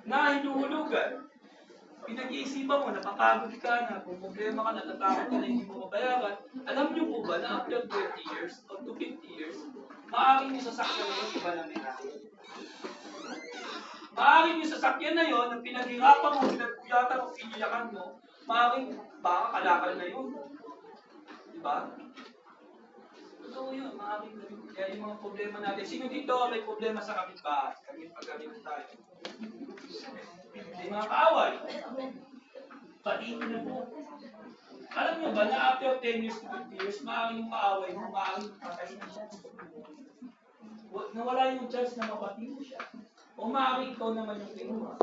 na hinuhulugan. Pinag-iisipan mo, napapagod ka na, kung problema ka, natatakot ka na hindi mo mabayaran. Alam niyo po ba na after 20 years o to 50 years, maaaring yung sasakyan na yun, iba na may-ari. Maaaring yung sasakyan na yun, ang pinaghirapan mo, pinagpuyatan o piniyakan mo, maaaring baka kalakal na yun. Diba? Totoo yun, maaaring na yun. Kaya yung mga problema natin, sino dito may problema sa kapitbahay? Kami pagkabit tayo. May mga kaaway. Patingin na po. Alam nyo ba na after 10 years to 50 years, maaaring yung kaaway mo, maaaring patay na siya. Nawala yung chance na mapatay mo siya. O maaaring ikaw naman yung kinuha.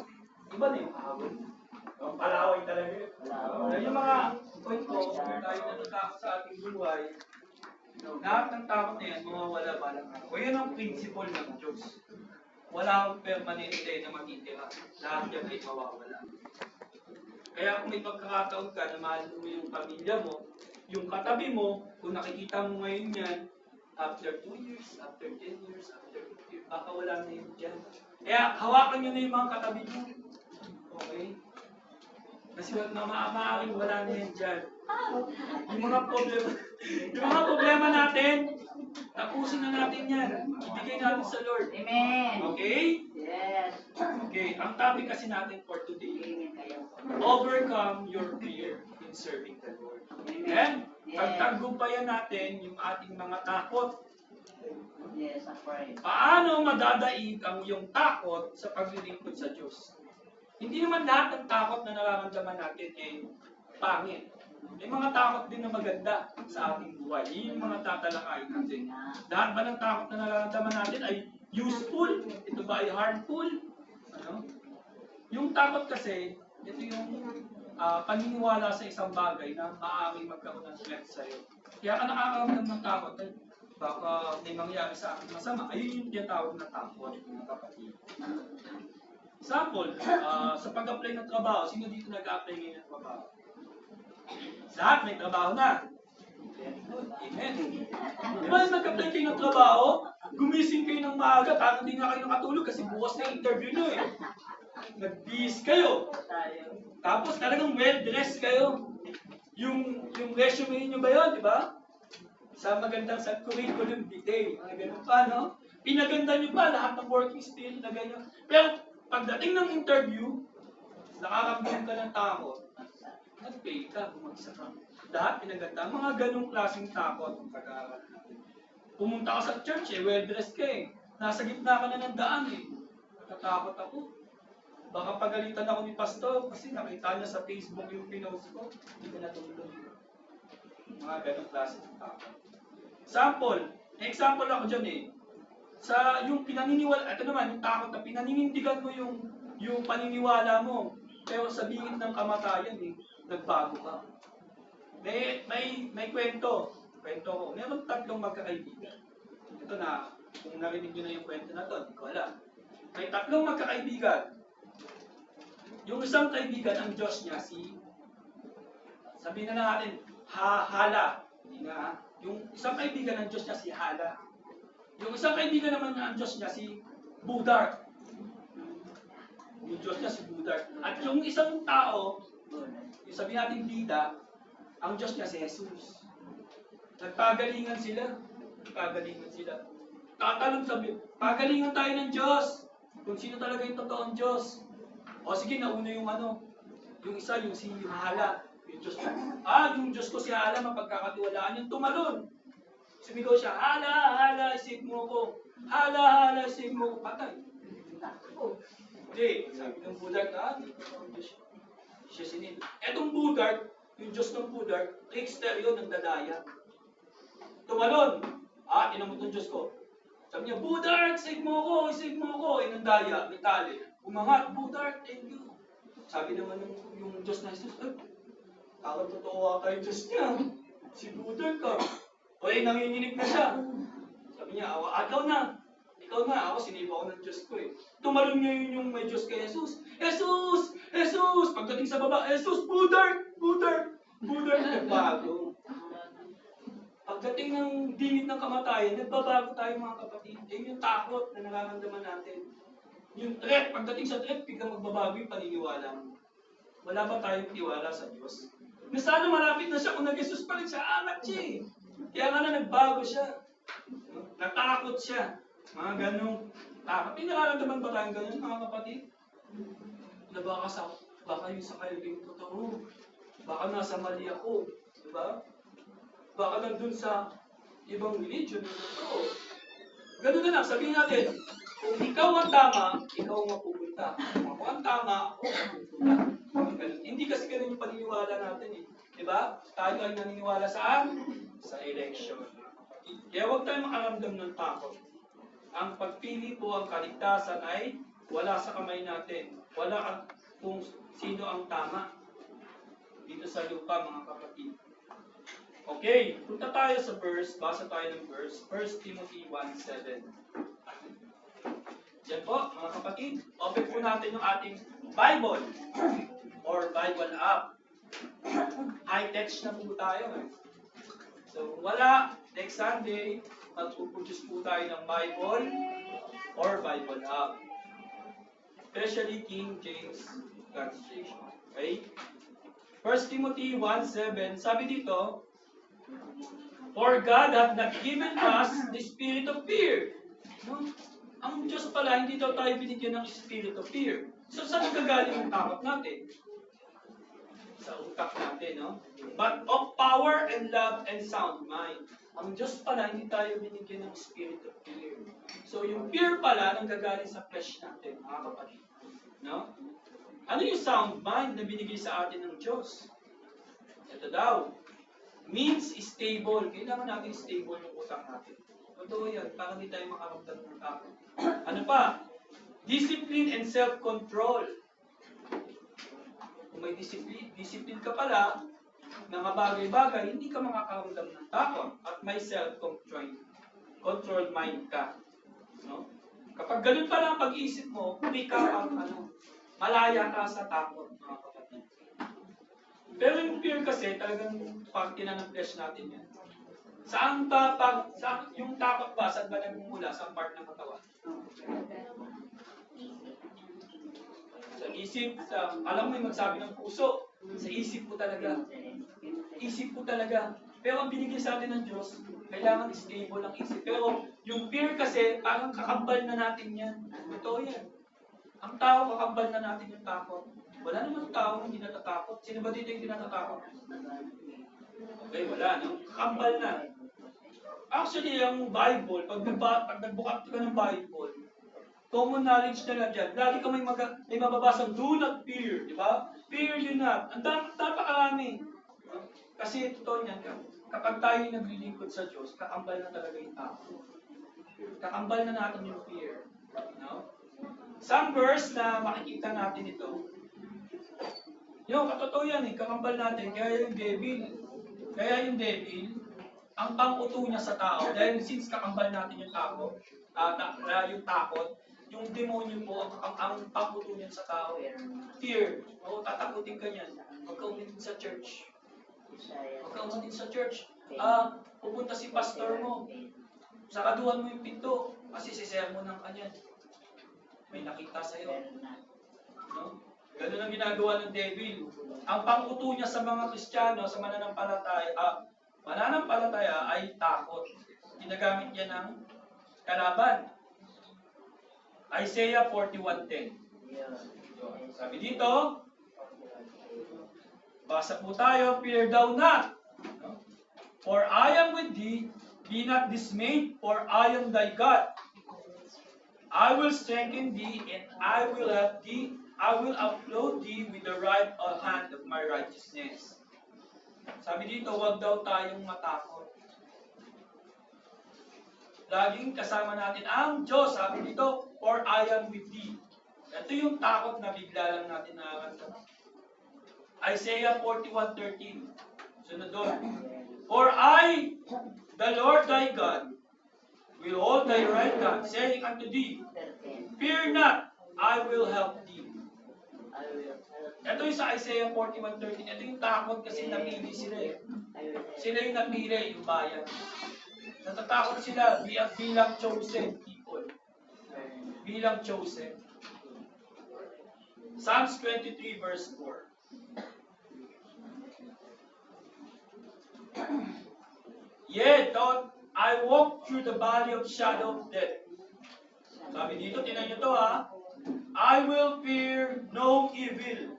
Iba na yung kaaway mo. Ang palaway talaga yun. Yung mga point ko, tayo na natakot sa ating buhay, lahat ng takot na yan, mawawala balang araw. O yun ang principle ng Diyos. Wala akong permanente na matitira. Lahat yan ay mawawala. Kaya kung may pagkakataon ka na mahal mo yung pamilya mo, yung katabi mo, kung nakikita mo ngayon yan, after 2 years, after 10 years, after 50 years, baka wala na yun dyan. Kaya hawakan nyo na yung mga katabi nyo. Okay? Kasi maaaring wala na yan dyan. Yung mga problema natin, tapusin na natin yan. Ibigay natin sa Lord. Amen. Okay? Yes. Okay, ang topic kasi natin for today, overcome your fear in serving the Lord. Amen? Pagtagumpayan natin yung ating mga takot. Yes, I'm right. Paano madadaig ang iyong takot sa paglilingkod sa Diyos? Hindi naman lahat ng takot na nararamdaman natin ay pangit. May mga takot din na maganda sa ating buhay. Yun yung mga tatalakayin natin. Lahat ba ng takot na nararamdaman natin ay useful? Ito ba ay harmful? Ano? Yung takot kasi, ito yung paniniwala sa isang bagay na maaaring magkaroon ng threat sa'yo. Kaya ka nakakaramdam ng takot, baka may mangyari sa akin masama. Ayun yung tinatawag na takot, mga kapatid. Example, sa pag-apply ng trabaho, sino dito nag-apply ngayon ng trabaho? Lahat may trabaho na. Amen. Di ba nag-apply kayo ng trabaho, gumising kayo ng maaga, parang hindi na kayo nakatulog kasi bukas na interview nyo eh. Nag-bis kayo. Tapos talagang well-dressed kayo. Yung resume nyo ba yun, di ba? Sa magandang sa curriculum vitae, mga ganun pa, no? Pinaganda nyo pa lahat ng working skill na ganyan. Pero pagdating ng interview, nakaramdam ka ng takot, nag-fail ka, bumagsak ka. Lahat pinaganda. Mga ganong klaseng takot ang pag-aaral natin. Pumunta ka sa church well-dressed ka eh. Nasa gitna ka na ng daan eh. Natatakot ako. Baka pagalitan ako ni pastor kasi nakita niya sa Facebook yung pinost ko. Hindi ko natulog. Mga ganong klaseng takot. Example ako dyan eh. Sa yung pinaniniwala, ito naman, yung takot na pinaninindigan mo yung paniniwala mo. Pero sa bingit ng kamatayan eh, nagbago ka. May kwento ko. Meron tatlong magkakaibigan. Ito na, kung narinig nyo na yung kwento na to, hindi ko alam. May tatlong magkakaibigan. Yung isang kaibigan, ang Diyos niya, sabihin na natin, Hala. Hindi na, yung isang kaibigan ng Diyos niya, si Hala. Yung isang kaibigan naman ang Diyos niya, si Budar. Yung Diyos niya, si Budar. At yung isang tao, yung sabihin natin bida, ang Diyos niya, si Jesus. Nagpagalingan sila. Tatalong sabi, pagalingan tayo ng Diyos. Kung sino talaga yung totoong Diyos. O sige, nauna yung yung isa, yung Hala. Yung Diyos niya. Yung Diyos ko si Hala, mapagkakatiwalaan yung tumalon. Sumigaw siya, Hala, isip mo ko. Hala, isip mo ko. Patay. Hindi, sabi ng Budar na, siya sinil. Etong Budar, yung Diyos ng Budar, trickster yun ng dadaya. Tumalon. Tinamot ng Diyos ko. Sabi niya, Budar, isip mo ko. Yung daya, may tali. Umangat, Budar, thank you. Sabi naman yung Diyos na Jesus, parang totoo ka yung Diyos niya. Si Budar ka. Nanginginig na siya. Sabi niya, ikaw na, ako sinipa ko ng Diyos ko eh. Tumalon ngayon yung may Diyos kay Jesus. Jesus! Pagdating sa baba, Jesus, Budar, nagbago. Pagdating ng dingit ng kamatayan, nagbabago tayo mga kapatid. Yung takot na nararamdaman natin. Yung threat, pagdating sa threat, biglang magbabago yung paniniwala mo. Wala ba tayong tiwala sa Diyos? Na sana malapit na siya kung nag-Jesus pa rin siya, angat siya eh. Kaya nga na nagbago siya. Natakot siya. Mga ganong takot. May nararamdaman ba tayong ganun, mga kapatid? Na baka yung sa kayo yung totoo. Baka nasa mali ako. Diba? Baka nandun sa ibang religion yung totoo. Ganun na lang, sabihin natin, kung ikaw ang tama, ikaw ang mapupunta. Kung ako ang tama, ako ang mapupunta. Ganun. Hindi kasi ganun yung paniniwala natin eh. Diba? Tayo ay naniniwala saan? Sa election. Kaya huwag tayong makaramdam ng takot. Ang pagpili po ang kaligtasan ay wala sa kamay natin. Wala kung sino ang tama dito sa lupa, mga kapatid. Okay, punta tayo sa verse, basa tayo ng verse, 1 Timothy 1:7. Yan po, mga kapatid, open po natin yung ating Bible or Bible app. High-tech na po tayo. So, wala, next Sunday, magpuproduce po tayo ng Bible or Bible app. Especially King James Translation. Okay? 1 Timothy 1:7, sabi dito, for God hath not given us the spirit of fear. No? Ang Diyos pala, hindi daw tayo binigyan ng spirit of fear. So, saan nagagaling ang takot natin? Sa utak natin, no? But of power and love and sound mind. Ang Diyos pala, hindi tayo binigyan ng spirit of fear. So, yung fear pala, nanggagaling sa flesh natin, mga kapatid. No? Ano yung sound mind na binigay sa atin ng Diyos? Ito daw. Means stable. Kailangan natin stable yung utak natin. Totoo yan. Para hindi tayo makaramdam ng takot. Ano pa? Discipline and self-control. Kung may discipline ka pala, ng mga bagay-bagay, hindi ka makakaramdam ng takot. At may self-controlled mind ka. No? Kapag ganun pala ang pag-iisip mo, hindi ka malaya ka sa takot, mga kapatid. Pero yung fear kasi, talagang parte na ng flesh natin yan. Yung takot ba, saan ba nagmumula? Sa part ng katawan? Sa isip, alam mo yung magsabi ng puso, sa isip po talaga. Isip po talaga. Pero ang binigay sa atin ng Diyos, kailangan stable ang isip. Pero yung fear kasi, parang kakambal na natin yan. Totoo yan. Ang tao, kakambal na natin yung takot. Wala naman tao hindi natatakot. Sino ba dito yung hindi natatakot? Okay, wala, no? Kakambal na. Actually, ang Bible, pag nagbukat ka ng Bible, common knowledge na lang dyan. Lagi ka may mababasang, do not fear, di ba? Fear you not. Ang napakarami. Kasi totoo niyan, kapag tayo naglilingkod sa Diyos, kakambal na talaga yung tao. Kakambal na natin yung fear. No? Some verse na makikita natin ito, yung katotoo yan kakambal natin, kaya yung devil, ang pang-uto niya sa tao, dahil since kakambal natin yung takot, yung demonyo po, ang pang-uto niya sa tao, fear. O, tatakutin ka niyan. Huwag ka umitin sa church. Huwag ka umitin sa church. Pupunta si pastor mo. Saraduhan mo yung pinto. Kasi sisermonan ka niyan. May nakita sa'yo. No? Ganun ang ginagawa ng devil. Ang pang-uto niya sa mga Kristiyano, sa mananampalataya ay takot. Ginagamit niya ng kalaban. Isaiah 41:10. Sabi dito, basa po tayo, fear thou not. No? For I am with thee, be not dismayed, for I am thy God. I will strengthen thee, and I will help thee. I will upload thee with the right hand of my righteousness. Sabi dito, huwag daw tayong matakot. Laging kasama natin ang Diyos. Sabi dito, for I am with thee. Ito yung takot na bigla lang natin nakaramdaman. Isaiah 41:13. Sunod doon. For I, the Lord thy God, will hold thy right hand, saying unto thee, fear not, I will help thee. Ito yung sa Isaiah 41:13. Ito yung takot kasi napili sila eh. Sila yung napili, yung bayan. Natatakot sila bilang chosen people. Bilang chosen. Psalms 23 verse 4. Yea, though I walk through the valley of shadow of death. Sabi dito, tinan nyo to ha. I will fear no evil.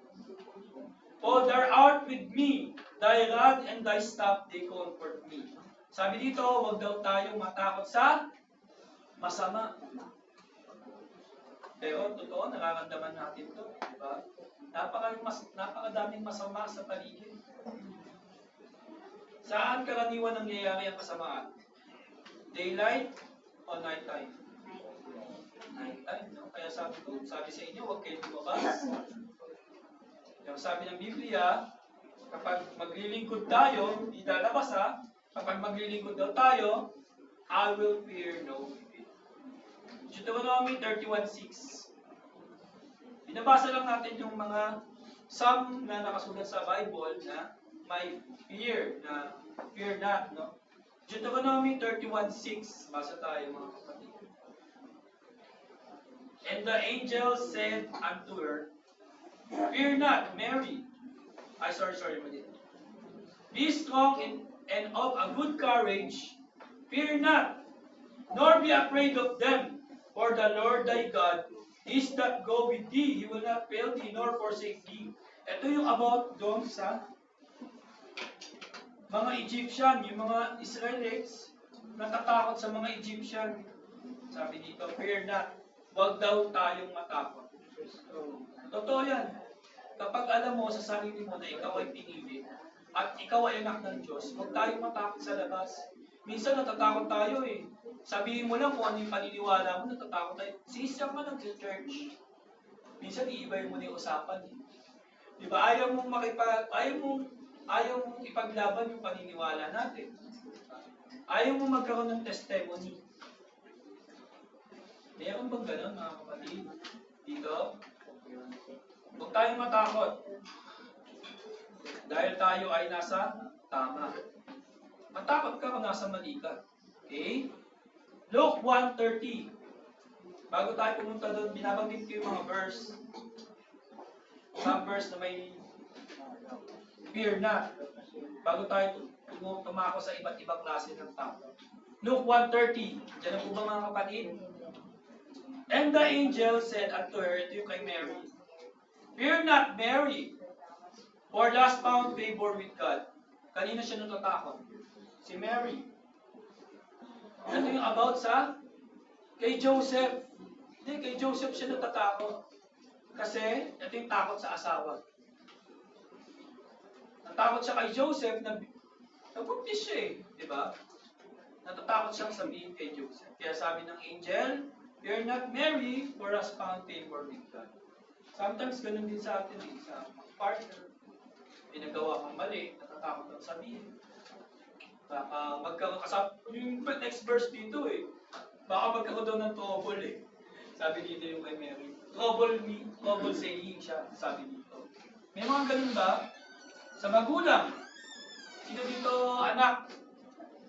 For thou art with me, thy rod and thy staff, they comfort me. Sabi dito, huwag daw tayong matakot sa masama. Pero totoo, nararamdaman natin to. Diba? Napakadaming masama sa paligid. Saan karaniwan nangyayari ang kasamaan? Daylight o nighttime? Nighttime, no? Kaya sabi sa inyo, huwag kayong lumabas. Yung sabi ng Biblia, kapag maglilingkod tayo, di lalabas ha, kapag maglilingkod daw tayo, I will fear no evil. Deuteronomy 31:6. Binabasa lang natin yung mga some na nakasulat sa Bible na may fear, na fear not, no? Deuteronomy 31:6. Basa tayo mga kapatid. And the angel said unto her, Fear not, Mary. Sorry, mali. Be strong and of a good courage. Fear not, nor be afraid of them. For the Lord thy God is that go with thee. He will not fail thee, nor forsake thee. Ito yung about doon sa mga Egyptian, yung mga Israelites, natatakot sa mga Egyptian. Sabi dito, fear not. Huwag daw tayong matakot. Totoo yan. Kapag alam mo sa sarili mo na ikaw ay pinili at ikaw ay anak ng Diyos, huwag tayong matakot sa labas. Minsan natatakot tayo eh. Sabihin mo lang kung ano yung paniniwala mo, natatakot tayo. Sisya ka nag-church. Minsan iibay mo na yung usapan eh. Diba? Ayaw mong ipaglaban yung paniniwala natin. Ayaw mong magkaroon ng testimony. Mayroon bang ganun mga kapatid? Dito? Huwag tayong matakot. Dahil tayo ay nasa tama. Matakot ka kung nasa mali ka. Okay? Luke 1:30. Bago tayo pumunta doon, binabanggit ko yung mga verse. Some verse na may fear na. Bago tayo tumako sa iba't ibang klase ng tao. Luke 1:30. Diyan na po ba mga kapatid? And the angel said unto her, ito yung kay Mary, Fear not, Mary, for thou hast found favor with God. Kanina siya natatakot? Si Mary. Ito yung about sa kay Joseph. Hindi, kay Joseph siya natatakot. Kasi, ito yung takot sa asawa. Natakot siya kay Joseph na nabuntis siya eh. Diba? Natatakot siyang sabihin kay Joseph. Kaya sabi ng angel, Fear not, Mary, for us found favor with God. Sometimes ganun din sa atin eh, sa partner. Pinagawa kang mali, natatakot kang sabihin. Baka magkaroon ka yung next verse dito eh. Baka magkaroon daw ng trouble eh. Sabi dito yung kay Mary. Trouble saying siya, sabi dito. May mga ganun ba? Sa magulang. Sino dito anak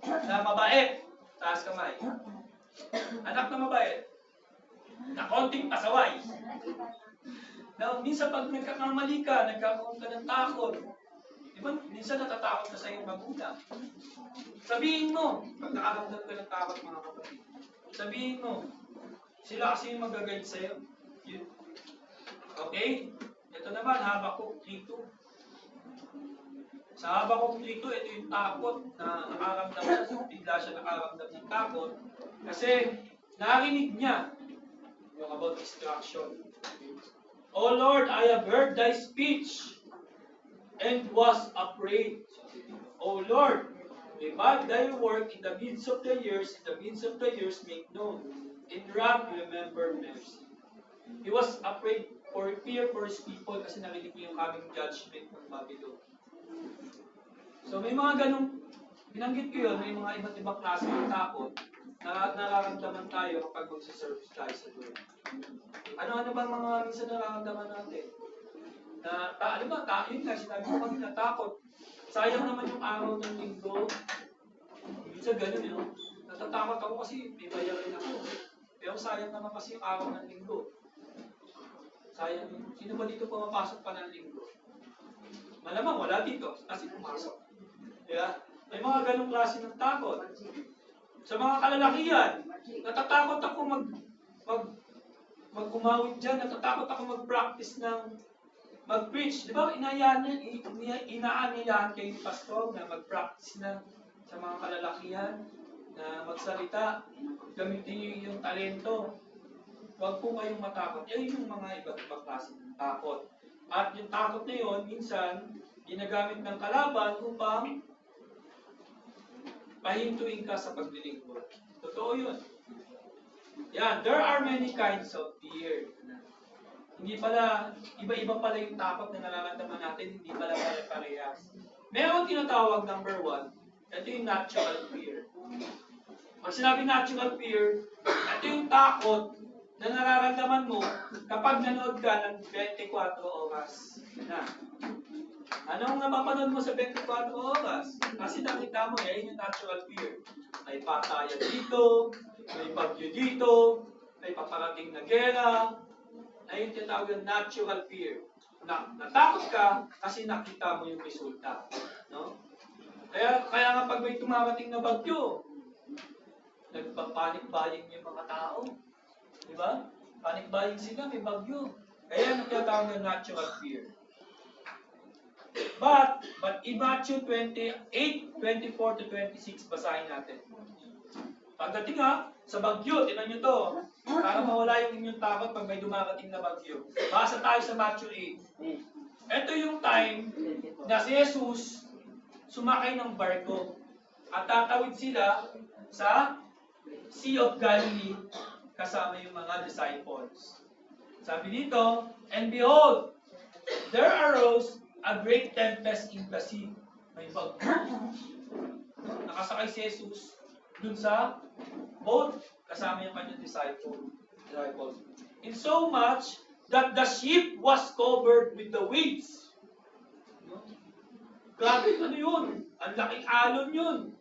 na mabait? Taas kamay. Anak na mabait. Na konting pasaway. Na minsan pag nagkakamali ka, nagkakaroon ka ng takot. Diba? Minsan natatakot ka sa iyong magulang. Sabihin mo, pag nakaramdam ka ng takot mga kapatid, sabihin mo, sila kasi yung mag-guide sa'yo. Okay? Ito naman, Habakuk 3:2. Sa Habakuk 3:2, ito yung takot na nakaramdam siya. Bigla siya nakaramdam ng takot. Kasi narinig niya yung about destruction. O Lord, I have heard thy speech and was afraid. O Lord, revive thy work in the midst of the years, make known. In wrath, remember mercy. He was afraid for fear for his people kasi narinig niya yung coming judgment ng Babylon. So may mga ganong, binanggit ko yun, may mga iba't ibang klase ng takot na nararamdaman tayo kapag magsiservice tayo sa Lord. Ano ba mga minsan nararamdaman natin? Yun nga, sinabi ko kanina, takot. Sayang naman yung araw ng linggo. Minsan ganun yun. Natatakot ako kasi may bayarin ako. Pero sayang naman kasi yung araw ng linggo. Sayang yun. Sino ba dito pumapasok pa ng linggo? Malamang wala dito kasi pumasok. Diba? May mga ganong klase ng takot. Sa mga kalalakihan, natatakot ako mag-umawit dyan, natatakot ako mag-practice ng mag-preach. Di ba? Inaanyayahan kayo ni pastor na mag-practice na sa mga kalalakihan na magsalita. Gamitin niyo yung talento. Huwag po kayong matakot. Yan yung mga iba't ibang klase ng takot. At yung takot na yun, minsan, ginagamit ng kalaban upang pahintuin ka sa paglilingkod. Totoo yun. Yan, there are many kinds of fear. Hindi pala, iba-iba pala yung takot na nararamdaman natin, hindi pala pare-parehas. Meron tinatawag number 1, ito yung natural fear. Pag sinabi natural fear, ito yung takot na nararamdaman mo kapag nanood ka ng 24 oras. Na. Anong napapanood mo sa 24 oras? Kasi nakita mo, yan yung natural fear. May patayan dito, may bagyo dito, may paparating na gera. Ayun yung tinatawag yung natural fear. Natakot ka kasi nakita mo yung resulta. No? Kaya nga pag may tumarating na bagyo, nagpapanik buying yung mga tao. Di ba? Panic buying sila, may bagyo. Kaya yung tinatawag ng natural fear. But in Matthew 28:24 to 26, basahin natin. Pagdating sa bagyo, tinan nyo to, para mawala yung inyong takot pag may dumarating na bagyo. Basa tayo sa Matthew 8. Ito yung time na si Jesus sumakay ng barko at tatawid sila sa Sea of Galilee kasama yung mga disciples. Sabi dito, and behold, there arose a great tempest in the sea. May bagyo. Nakasakay si Jesus dun sa boat kasama yung kanyang disciples. In so much that the ship was covered with the waves. Grabe, ano yun? Ang laking alon yun.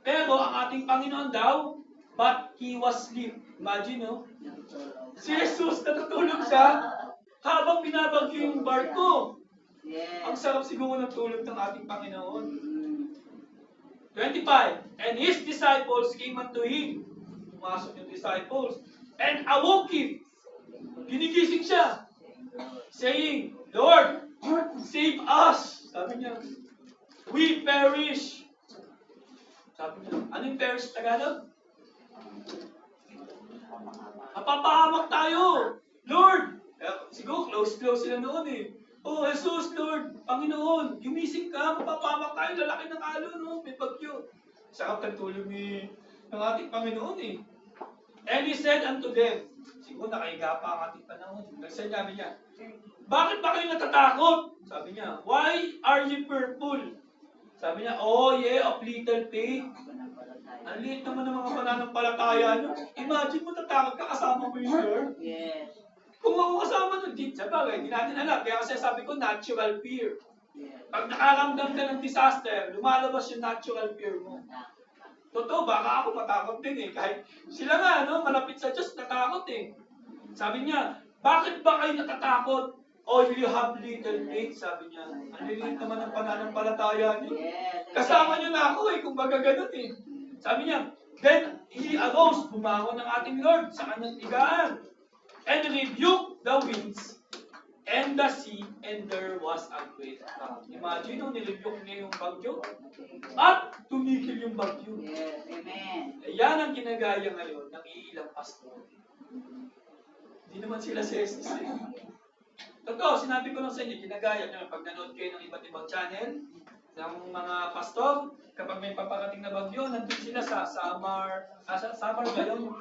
Pero ang ating Panginoon daw, but He was asleep. Imagine, no? Si Jesus, natutulog siya habang binabagyo yung barko. Ang sarap siguro ng tulog ng ating Panginoon. 25. And His disciples came unto Him. Pumasok yung disciples. And awoke Him. Ginigising siya. Saying, Lord, save us. Sabi niya, we perish. Sabi niya, ano yung perish Tagalog? Mapapahamak tayo. Lord! Siguro close sila noon eh. Oh, Jesus, Lord, Panginoon, gumising ka, mapapahamak tayo, lalaki ng alon, no? May bagyo. Sarap ng tulog ng ating Panginoon eh. And He said unto them, siguro nakahiga pa ang ating panahon. Nagsabi niya, bakit ba kayo natatakot? Sabi niya, why are you fearful? Sabi niya, oh yeah, of little faith. Ang liit naman ng mga pananampalataya. Imagine mo, tatakot ka kasama mo yung Lord. Yes. Kung ako kasama nun, sa bagay, hindi natin alam. Kaya kasi sabi ko, natural fear. Pag nakaramdam ka ng disaster, lumalabas yung natural fear mo. Totoo, baka ako matakot din eh. Kahit sila nga, malapit sa Diyos, natakot eh. Sabi niya, bakit ba kayo natatakot? Oh, you have little faith, sabi niya. Ang liit naman ng pananampalataya niyo. Kasama niyo na ako eh, kung baga ganun eh. Sabi niya, then He arose, bumangon ng ating Lord sa kanyang tigaan, and rebuked the winds and the sea, and there was a great calm. Imagine, nirebuke niya yung bagyo, at tumigil yung bagyo. Yes, amen. Yan ang ginagaya ngayon ng iilang pastor. Hindi naman sila si Jesus eh. Totoo, sinabi ko lang sa inyo, ginagaya nyo pag nanood kayo ng iba't ibang channel, ng mga pastor, kapag may paparating na bagyo, nandun sila sa Samar, Samar ba yun?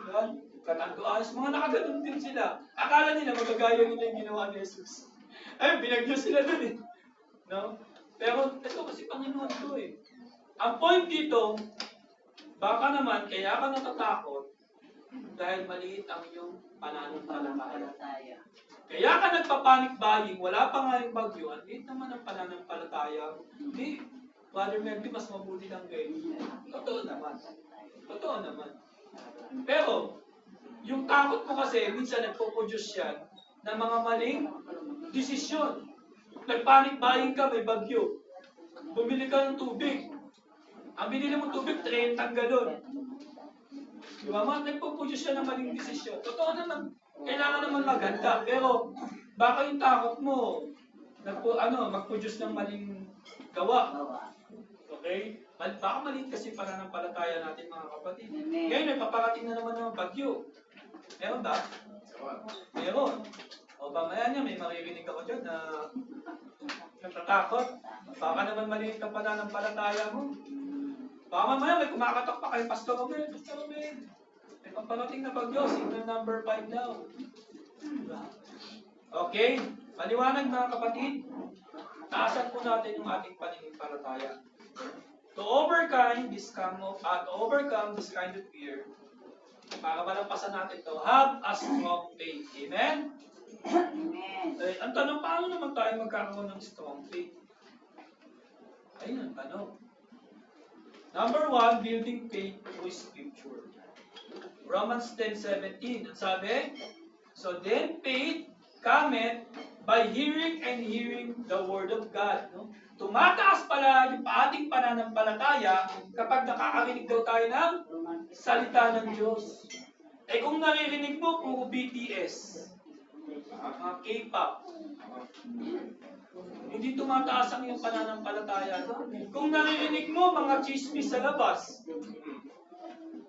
Katanduas, mga nakaganon din sila. Akala nila magagaya nila yung ginawa ni Jesus. Ay, binagyo sila dun eh. No? Pero ito kasi Panginoon to eh. Ang point dito, baka naman kaya ka natatakot dahil maliit ang iyong pananampalataya. Kaya ka nagpapanik buying, wala pa nga yung bagyo, ang liit naman ang pananampalataya. Hindi, Father Melvin, mas mabuti lang kayo. Totoo naman. Totoo naman. Pero, yung takot mo kasi, minsan nagpo-produce yan ng mga maling desisyon. Nagpanic buying ka, may bagyo. Bumili ka ng tubig. Ang binili mong tubig, 30 galon. Di ba? Nagpo-produce siya ng maling desisyon. Totoo naman, kailangan naman maganda. Pero, baka yung takot mo, mag-produce ng maling gawa. Okay? Baka maliit kasi pananampalataya natin mga kapatid. Ngayon, may paparating na naman ng bagyo. Meron ba? Meron. O mamaya niya, may maririnig ako dyan na natatakot. Baka naman maliit ang pananampalataya mo. Baka mamaya may kumakatok pa kay Pastor Romel. Pastor Romel, may paparating na bagyo. Signal number 5 daw. Okay? Maliwanag mga kapatid. Taasan po natin yung ating pananampalataya. To overcome this kind of fear, para malampasan natin to, have a strong faith. Amen? Amen. Ang tanong, paano naman tayo magkakaroon ng strong faith? Ayun ang tanong. Number 1, building faith through Scripture. Romans 10:17. Ang sabi, so then faith cometh by hearing and hearing the Word of God. No? Tumataas pala yung ating pananampalataya kapag nakakarinig daw tayo ng salita ng Diyos. Eh kung naririnig mo, puro BTS, mga K-pop, hindi tumataas ang iyong pananampalataya. Kung naririnig mo, mga chismis sa labas,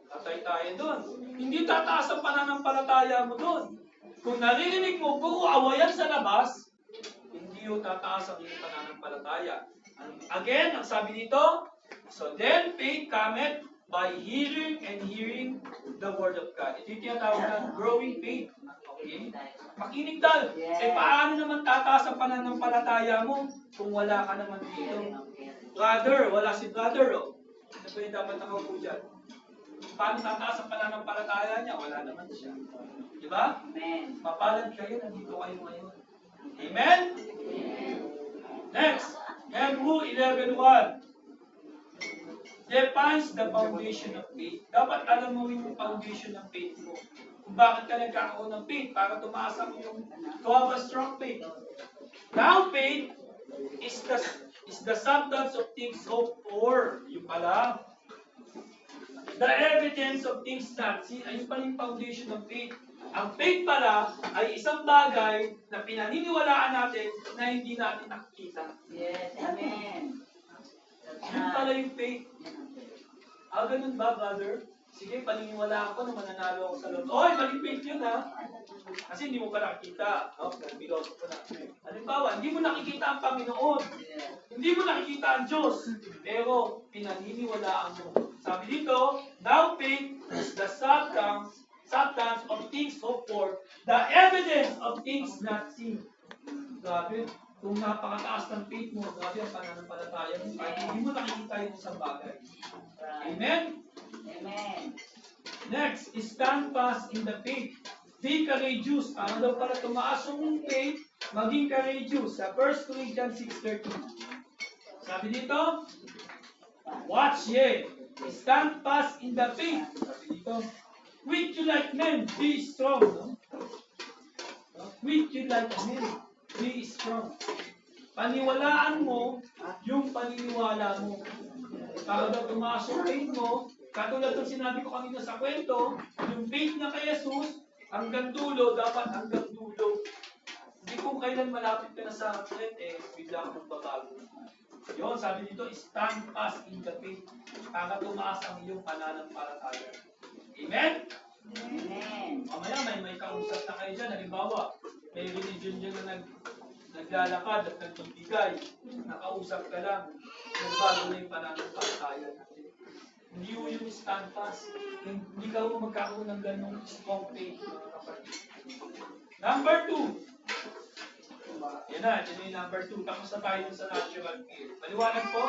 patay tayo doon. Hindi tataas ang pananampalataya mo doon. Kung naririnig mo, puro awayan sa labas, hindi yung tataas ang iyong pananampalataya. Again, ang sabi dito, so then faith cometh by hearing and hearing the Word of God. Ito yung tinatawag na growing faith. Okay? Makinig dahil. Eh paano naman tataas ang pananampalataya mo kung wala ka naman dito? Brother, wala si brother. Oh. Ano ba yung dapat nakaupo dyan? Paano tataas ang pananampalataya niya? Wala naman siya. Di ba? Amen. Mapalad kayo, nandito kayo ngayon. Amen? Next, Hebrew 11:1. Defines the foundation of faith. Dapat alam mo yung foundation ng faith mo. Kung bakit ka nagkakaroon ng faith para tumaas ang yung to have a strong faith. Now faith is the substance of things hoped for. Yung pala. The evidence of things not seen. Ayun pala yung foundation ng faith. Ang faith pala ay isang bagay na pinaniniwalaan natin na hindi natin nakikita. Yes, amen. Yun pala yung faith. Ganun ba, brother? Sige, paniniwalaan ko na mananalo ako sa loob. Oy, maling faith yun, ha? Kasi hindi mo pa nakikita. Biloso ko na. Halimbawa, hindi mo nakikita ang Panginoon. Hindi mo nakikita ang Diyos. Pero, pinaniniwalaan mo. Sabi dito, now faith is the substance of things hoped for, the evidence of things not seen. Grabe, kung napakataas ng faith mo, grabe ang pananampalataya mo, kahit hindi mo nakikita yung isang bagay. Amen? Amen. Next, stand fast in the faith. Be courageous. Ano daw para tumaas yung faith, maging courageous. Sa 1 Corinthians 6:13. Sabi dito, watch ye, stand fast in the faith. Sabi dito, with you like men, be strong. No? With you like men, be strong. Paniwalaan mo yung paniniwala mo. Para daw tumaas yung faith mo, katulad ng sinabi ko kanina sa kwento, yung faith na kay Jesus, hanggang dulo, dapat hanggang dulo. Hindi kung kailan malapit ka na sa threat, bigla kang magbabago. Yun, sabi dito, stand fast in the faith para tumaas ang iyong pananampalataya. Amen? Amen. Mamaya may kausap na kayo dyan. Halimbawa, may religion dyan na naglalakad at nagbibigay. Nakausap ka lang. Nagbago na yung pananampalataya natin. Hindi mo yung stand fast. Hindi ka mo magkakaroon ng ganong strong faith, mga kapatid. Number 2. Yan na, yun yung number 2. Tapos na tayo sa natural fear. Maliwanag po,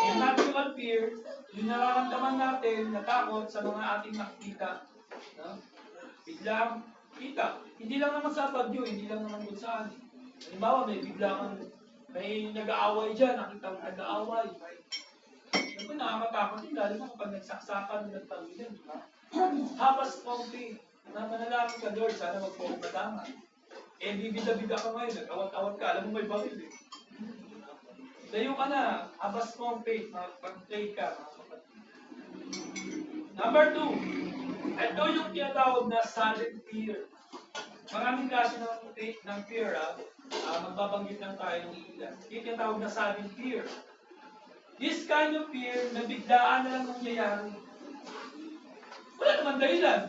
yung natural fear, yung nararamdaman natin na takot sa mga ating nakikita. No? Biglang kita. Hindi lang naman sa bagyo, hindi lang naman kung saan. Halimbawa, may nag-aaway dyan, nakita mo nag-aaway. Siyempre, nakakatakot yun, lalo na kapag nagsaksakan, nagpagbilan. Have a strong faith. Na manalangin ka, Lord, sana wag po madama. Eh, bibida-bida ka ngayon, nag-awat-awat ka, alam mo may baril eh. Layo ka na, abas mo ang faith, pag-pray ka. Number 2, ito yung tinatawag na silent fear. Maraming klase ng fear, magbabanggit lang tayo ng ilan. Yung tinatawag na silent fear. This kind of fear na biglaan na lang nangyayari. Wala naman dahilan.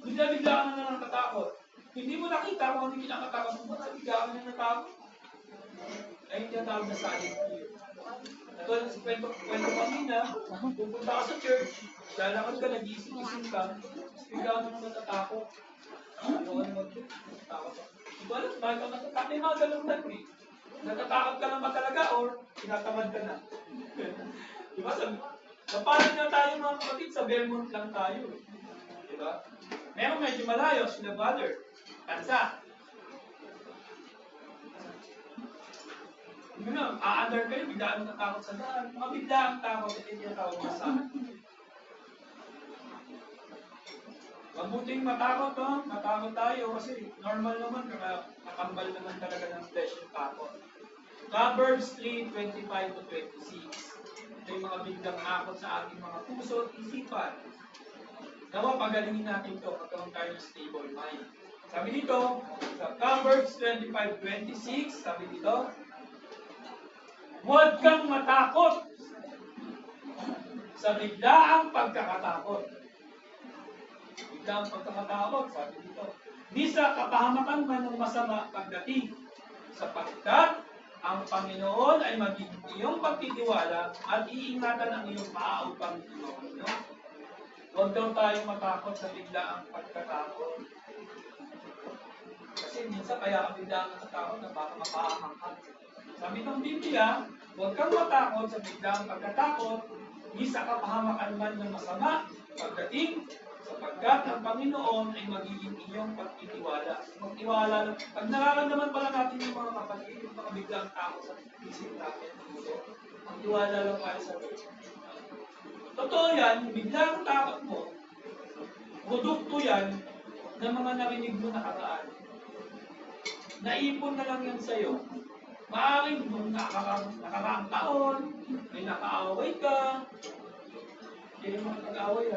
Bigla-bigla ka na lang natatakot. Hindi mo nakita kung ano kinakatakot mo, bigla ka na natakot. Ay yung tinatawag na silent fear. Ito, kwento kanina, pupunta ka sa church, lalakad ka, nag-iisip-isip ka, bigla ka na natatakot. Ano mag-church? Natatakot ka. Hindi ko alam, bakit ka natatakot? May mga ganun lang eh. Natatakot ka lang ba talaga or tinatamad ka na? Diba? Paano na tayo mga kapatid? Sa Belmont lang tayo. Diba? Meron medyo malayo, sila brother. Kansa. Hindi na, a-under kayo, biglaan natatakot sa daan. Mga biglaan takot, hindi niya tawag na sa mabuting matakot, no? Matakot tayo kasi normal naman, nakambal naman talaga ng flesh yung takot. Proverbs 3:25-26. Ito yung mga biglang takot sa ating mga puso at isipan. Nawa, pagalingin natin ito, magkaroon tayo ng stable mind. Sabi dito, sa Proverbs 25:26, sabi dito, huwag kang matakot sa biglaang pagkakatakot. Biglaang pagkakatakot, sabi dito. Di sa kapahamakan man ng masama pagdating, sapagkat ang Panginoon ay magiging iyong pagtitiwala at iingatan ang iyong maaupang Panginoon. Huwag daw tayong matakot sa biglaang pagkatakot. Kasi minsan kaya ka biglaang natatakot na baka mapahamang ka. Sabi ng Biblia, huwag kang matakot sa biglaang pagkatakot, di sa kapahamakan man ng masama pagdating, sapagkat ang Panginoon ay magiging iyong pagtitiwala. Magtiwala lang. Pag nararamdaman pala natin yung mga kapatid, yung mga biglang takot sa isip natin, magtiwala lang tayo sa Diyos. Totoo yan, biglang takot mo, produkto yan ng mga narinig mo nakaraan. Naipon na lang yan sa'yo. Maaaring nung nakaraang taon, may nakaaway ka, hindi mo nag-away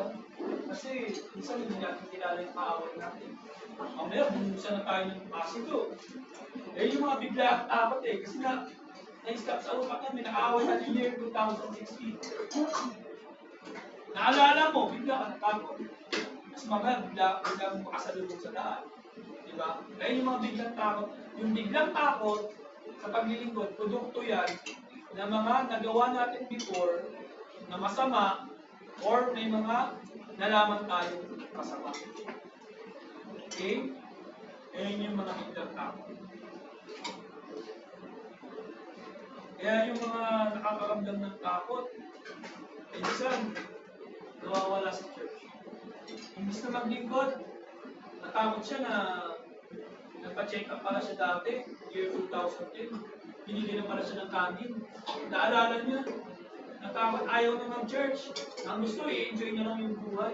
kasi minsan hindi natin kilala yung kaaway natin. Mamaya, bumusan na tayo ng pasito. Eh, yung mga bigla at takot kasi na-stop sa utak yan, may nakaaway na yung year 2016. Naalala mo, bigla ka natakot. Mas mamaya, bigla mo makasalubong sa daan. Diba? Kaya yung mga biglang takot, yung biglang takot sa paglilingkod, produkto yan na mga nagawa natin before na masama or may mga nalaman tayo masama. Okay? Ayan yung mga biglang takot. Kaya yung mga nakakaramdam ng takot, minsan, nawawala sa church. Imbis na maglingkod, natakot siya na nagpa-check up pala siya dati, year 2010. Binigyan na pala siya ng kanin. Naalala niya, natakot, ayaw na mag-church. Ang gusto, i-enjoy na lang yung buhay.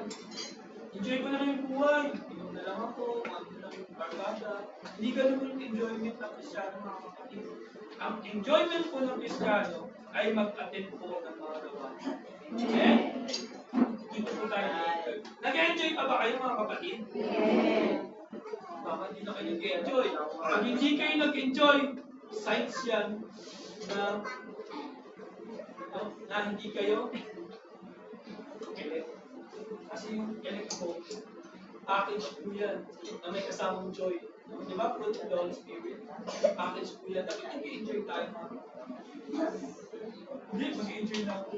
Enjoy ko na lang yung buhay. Inom na lang ako, ano na lang yung barkada. Hindi ganun yung enjoyment ng Kristiyano, mga kapatid. Ang enjoyment po ng Kristiyano ay mag-attend po ng mga gawain. Amen? Dito po tayo nag-enjoy. Nag-enjoy pa ba kayo, mga kapatid? Baka hindi na kayo nag-enjoy. Pag hindi kayo nag-enjoy, signs yan na hindi kayo kilit. Kasi yung kilit po, package po yan na may kasamang joy. Di ba? Fruit of the Holy Spirit. Package po yan. Dapat nag-enjoy tayo, mga hindi, mag-enjoy na ako.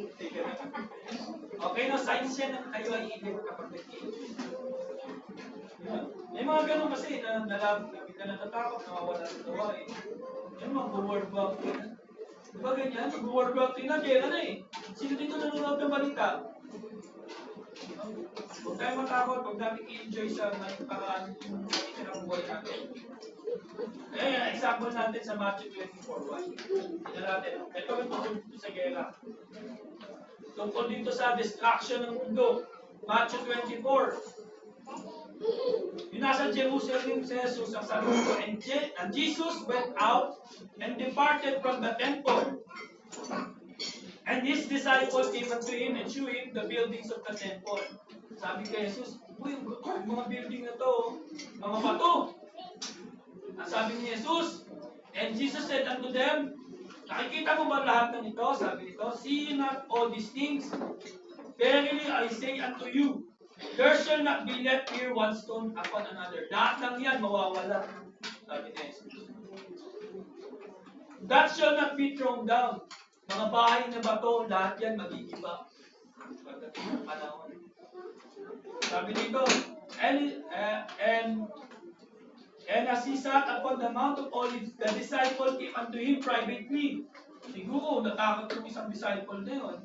Okay, no, signs yan na kayo ay iinip kapag nag-enjoy. May mga ganun kasi na natatakot, nawawala sa gawain. Yung mag-word back na. Diba ganyan? Mag-word back na, gera na eh. Sino dito nanonood ng balita? Huwag tayo matakot, huwag natin i-enjoy sa paraan yung itinang buhay natin. Kaya example natin sa Matthew 24:1. Tignan natin. Ito ang tungkol dito sa gera. Tungkol dito sa destruction ng mundo. Matthew 24. Yung nasa Jerusalem si Jesus, ang sabi ko, and Jesus went out and departed from the temple. And his disciples came unto him and shewed him the buildings of the temple. Sabi kay Jesus, uy, yung mga building na to, mga bato. Ang sabi ni Jesus, and Jesus said unto them, nakikita mo ba lahat ng ito? Sabi nito, see ye not all these things? Verily I say unto you, there shall not be left here one stone upon another. Lahat ng yan mawawala. Sabi ni Jesus. That shall not be thrown down. Mga bahay na bato, lahat yan magigiba. Pagdating ng panahon. Sabi dito, and as he sat upon the Mount of Olives, the disciple came unto him privately. Siguro, natakot yung isang disciple na yun.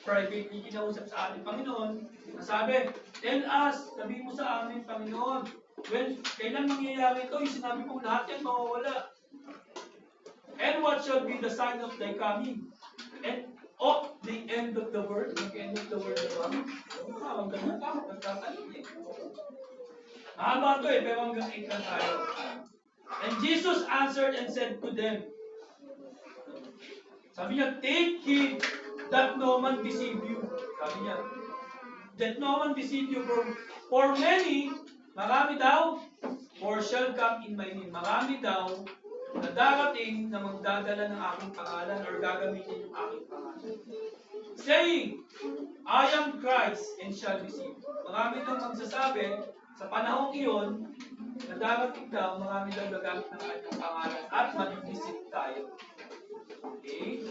Privately kinausap sa ating Panginoon. Nasabi, tell us, sabi mo sa amin, Panginoon, kailan mangyayari ito? Yung sinabi kong lahat yan mawawala. And what shall be the sign of thy coming? And of the end of the world? Mag-end of the world na ba? Ang ganun pa, magtatanong eh. Mahaba ito eh, pero hanggang 8 lang tayo. And Jesus answered and said to them, sabi niya, take heed that no man deceive you. Sabi niya, that no man deceive you for many, marami daw, or shall come in my name. Marami daw, na darating na magdadala ng aking pangalan or gagamitin yung aking pangalan. Saying, I am Christ and shall deceive. Marami daw magsasabi, sa panahong iyon, na darating daw, marami daw gagamit ng kanyang pangalan at mag-deceive tayo. Okay?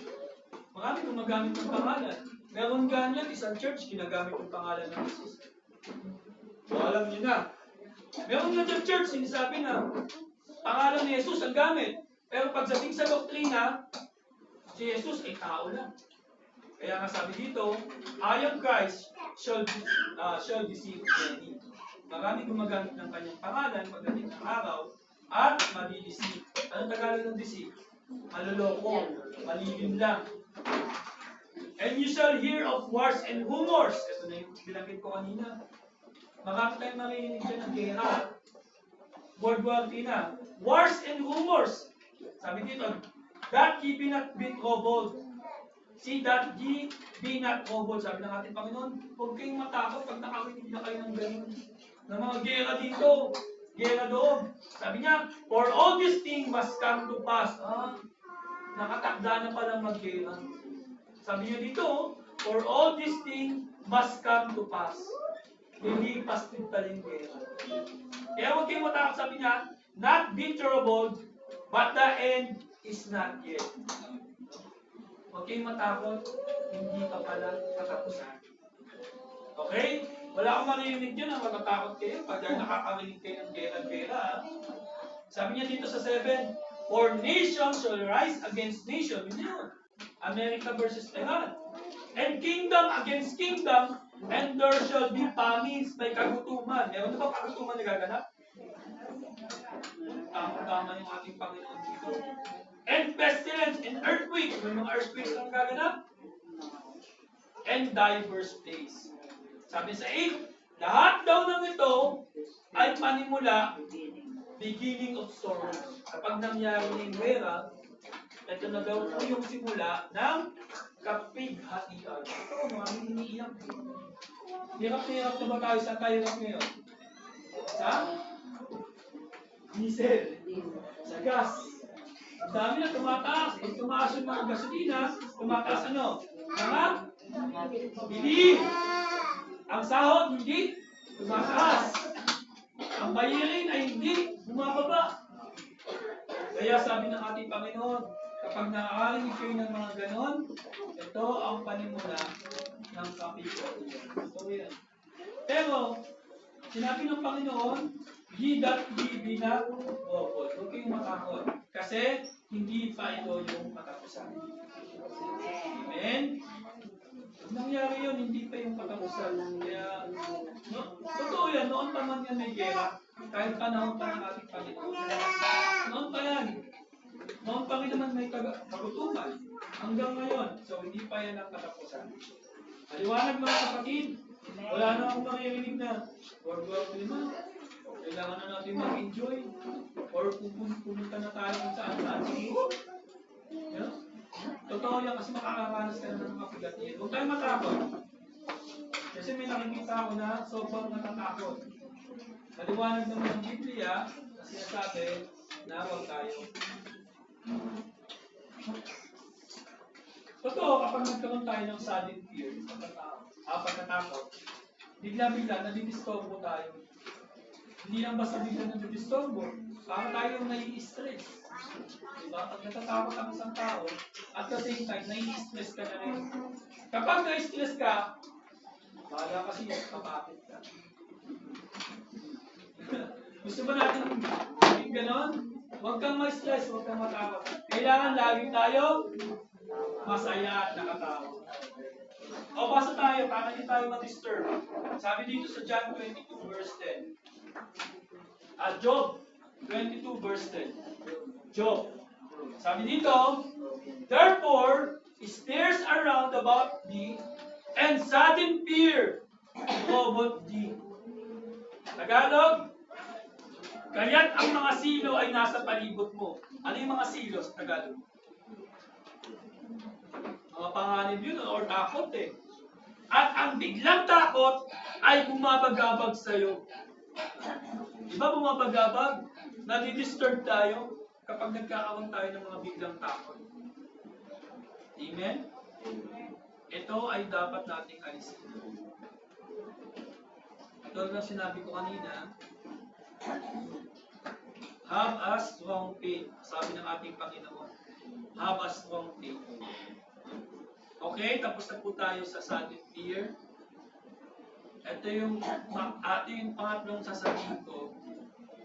Marami gumagamit ng pangalan. Meron ganyan, isang church, ginagamit yung pangalan ng Jesus. So, alam niyo na. Meron nga dyan church, sinasabi na, pangalan ni Jesus ang gamit. Pero pagdating sa doktrina, si Jesus ay tao lang. Kaya nga sabi dito, I am Christ shall deceive many. Marami gumagamit ng kanyang pangalan pagdating ng araw at madi-deceive. Anong Tagalog ng deceive? Maluloko, malilin lang. And you shall hear of wars and rumors. Ito na yung binanggit ko kanina. Marami tayong marinig dyan ng gera. World War III na. Wars and rumors. Sabi dito, that ye be not be troubled. See that ye be not troubled. Sabi ng ating Panginoon, huwag kayong matakot pag nakarinig na kayo ng ganun. Ng mga gera dito, gera doon. Sabi niya, for all these things must come to pass. Nakatakda na palang mag-gera. Sabi niya dito, for all these things must come to pass. Lilipas din taling gera. Kaya huwag kayong matakot, sabi niya, not be troubled, but the end is not yet. Huwag kayong matakot, hindi pa pala katapusan. Okay? Wala akong marinig yun ang matatakot kayo pag nakakarinig kayo ng gera-gera. Sabi niya dito sa 7, for nation shall rise against nation. Yun yun. America versus Iran. And kingdom against kingdom, and there shall be famines, may kagutuman. Meron na ba kagutuman na gaganap? Tama yung ating Panginoon dito. And pestilence and earthquake. May mga earthquakes na gaganap. And diverse days. Sabi sa 8, lahat daw ng ito ay panimula, beginning of sorrow. Kapag nangyari ng gera, ito na daw po yung simula ng kapighatian. Ito, maraming iniiyak. Hirap na ba tayo? Saan tayo hirap ngayon? Sa diesel. Sa gas. Ang dami na tumataas. Eh, tumaas yung mga gasolina. Tumataas ano? Mga bili. Ang sahod hindi tumataas. Ang bayarin ay hindi bumababa. Kaya sabi ng ating Panginoon, kapag nakakarinig kayo ng mga ganon, ito ang panimula ng kapighatian. So yan. Pero, sinabi ng Panginoon, ye that ye be not troubled. Huwag kayong matakot. Kasi, hindi pa ito yung katapusan. Amen? Pag nangyari yun, hindi pa yung katapusan. Kaya, totoo yan, noon pa man yan may gera. Kahit panahon pa ng ating Panginoon. Noon pa yan. Noon pa rin naman may kagutuman. Hanggang ngayon. So, hindi pa yan ang katapusan. Maliwanag mga kapatid, Wala na akong maririnig na, or kailangan na natin mag-enjoy, or pupunta na tayo kung saan. Sige. Yeah? Totoo yan kasi makakaranas ka na ng mabigat yan. Huwag tayo matakot. Kasi may nakikita ako na sobrang natatakot. Maliwanag naman ang Biblia na sinasabi na huwag tayo. Totoo, kapag nagkaroon tayo ng sudden fear, pagkatakot, bigla-bigla, nadidisturbo tayo. Hindi lang basta bigla nadidisturbo, para tayo nai-stress. Diba? Pag natatakot ang isang tao, at the same time, nai-stress ka na rin. Kapag nai-stress ka, bahala kasi yung kapatid ka. Gusto ba natin maging ganon? Huwag kang ma-stress, huwag kang matakot. Kailangan lagi tayo masaya at nakatawa. O basta tayo, para hindi tayo ma-disturb. Sabi dito sa John 22 verse 10. Job 22 verse 10. Job. Sabi dito, therefore, stares around about thee, and sudden fear about thee. Tagalog, kaya't ang mga silo ay nasa palibot mo. Ano yung mga silo sa Tagalog? Mga panganib yun or takot eh. At ang biglang takot ay bumabagabag sa'yo. Di ba bumabagabag? Nadidisturb tayo kapag nagkakaroon tayo ng mga biglang takot. Amen? Ito ay dapat nating alisin. Ito na sinabi ko kanina, have a strong faith. Sabi ng ating Panginoon, have a strong faith. Okay, tapos na po tayo sa sudden fear. Ito yung pangatlong sasabihin ko.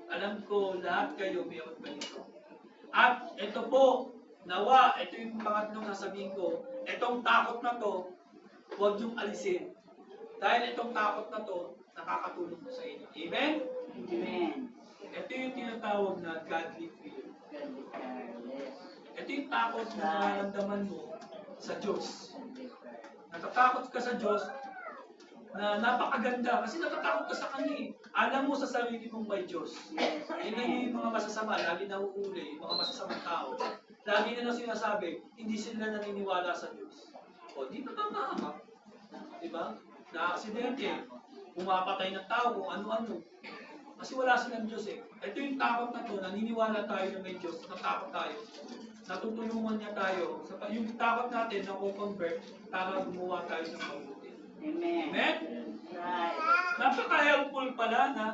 Alam ko, lahat kayo mayroon ganito. At ito po, nawa, ito yung pangatlong sasabihin ko. Itong takot na to, huwag yung alisin. Dahil itong takot na to, nakakatulong po sa inyo. Amen? Amen. Ito yung tinatawag na godly fear. Ito yung takot na nararamdaman mo sa Diyos. Natatakot ka sa Diyos na napakaganda kasi natatakot ka sa Kanya eh. Alam mo sa sarili mong may Diyos. Yun yung mga masasama, lagi nahuhuli, yung mga masasamang tao. Lagi na sinasabi, hindi sila naniniwala sa Diyos. O, di na tama. Diba? Na-aksidente, pumapatay ng tao kung ano-ano. Kasi wala silang Diyos eh. Ito yung takot na to, naniniwala tayo na may Diyos, natakot tayo. Natutulungan niya tayo. Yung takot natin na convert para gumawa tayo ng mabuti. Amen. Amen? Right. Napaka-helpful pala na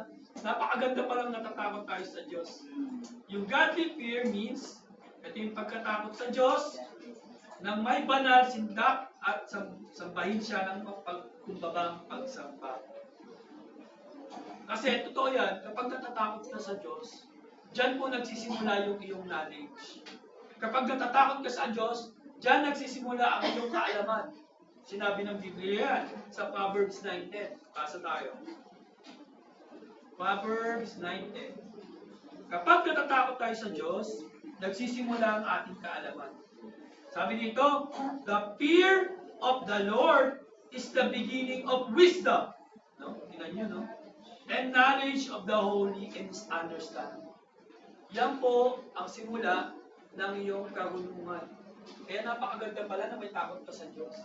napakaganda palang natatakot tayo sa Diyos. Yung godly fear means, ito yung pagkatakot sa Diyos, na may banal, sindak, at sambahin siya ng kumbagang pagsamba. Kasi totoo yan, kapag natatakot ka sa Diyos, dyan po nagsisimula yung iyong knowledge. Kapag natatakot ka sa Diyos, dyan nagsisimula ang iyong kaalaman. Sinabi ng Biblia yan sa Proverbs 9:10. Pasa tayo. Proverbs 9:10. Kapag natatakot tayo sa Diyos, nagsisimula ang ating kaalaman. Sabi dito, the fear of the Lord is the beginning of wisdom. No? Tingnan nyo, no? And knowledge of the holy and his understanding. Yan po ang simula ng iyong karunungan. Kaya napakaganda pala na may takot ka sa Diyos.